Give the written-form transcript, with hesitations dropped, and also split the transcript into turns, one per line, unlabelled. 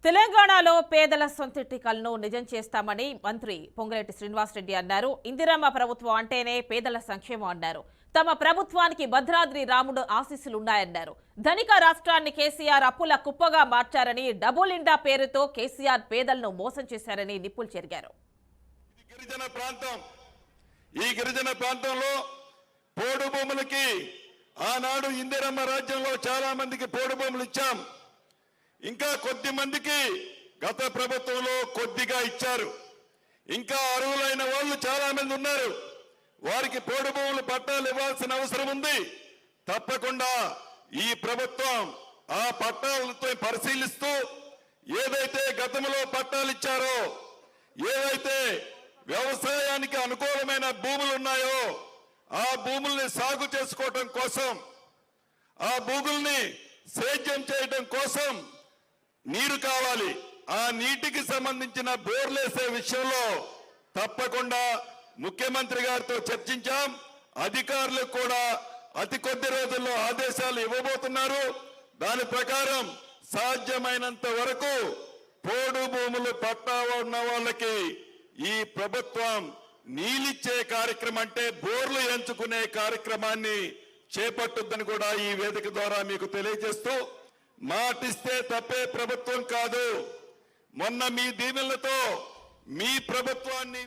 తెలంగాణలో పేదల సొంతింటి కలను నిజం చేస్తామని మంత్రి పొంగులేటి శ్రీనివాసరెడ్డి అన్నారు. ఇందిరమ్మ ప్రభుత్వం అంటేనే పేదల సంక్షేమం అన్నారు. తమ ప్రభుత్వానికి భద్రాద్రి రాముడు ఆశీస్సులున్నాయన్నారు. ధనిక రాష్ట్రాన్ని కేసీఆర్ అప్పుల కుప్పగా మార్చారని, డబుల్ ఇండా పేరుతో కేసీఆర్ పేదలను మోసం చేశారని నిప్పులు చెరిగారు.
ఈ గిరిజన ప్రాంతంలో పోడు భూములకి ఆనాడు ఇందిరమ్మ రాజ్యంలో చాలా మందికి పోడు భూములు ఇచ్చాం. ఇంకా కొద్ది మందికి గత ప్రభుత్వంలో కొద్దిగా ఇచ్చారు. ఇంకా అర్హులైన వాళ్ళు చాలా మంది ఉన్నారు. వారికి పోడు భూములు పట్టాలు ఇవ్వాల్సిన అవసరం ఉంది. తప్పకుండా ఈ ప్రభుత్వం ఆ పట్టాలతో పరిశీలిస్తూ ఏదైతే గతంలో పట్టాలు ఇచ్చారో, ఏదైతే వ్యవసాయానికి అనుకూలమైన భూములు ఉన్నాయో ఆ భూముల్ని సాగు చేసుకోవటం కోసం, ఆ భూముల్ని సేద్యం చేయడం కోసం నీరు కావాలి. ఆ నీటికి సంబంధించిన బోర్లేసే విషయంలో తప్పకుండా ముఖ్యమంత్రి గారితో చర్చించాం. అధికారులకు కూడా అతి కొద్ది రోజుల్లో ఆదేశాలు ఇవ్వబోతున్నారు. దాని ప్రకారం సాధ్యమైనంత వరకు పోడు భూములు పట్టా ఉన్న వాళ్ళకి ఈ ప్రభుత్వం నీళ్ళిచ్చే కార్యక్రమం, అంటే బోర్లు ఎంచుకునే కార్యక్రమాన్ని చేపట్టుద్దని కూడా ఈ వేదిక ద్వారా మీకు తెలియజేస్తూ, మాటిస్తే తప్పే ప్రభుత్వం కాదు. మొన్న మీ దీవెనలతో మీ ప్రభుత్వాన్ని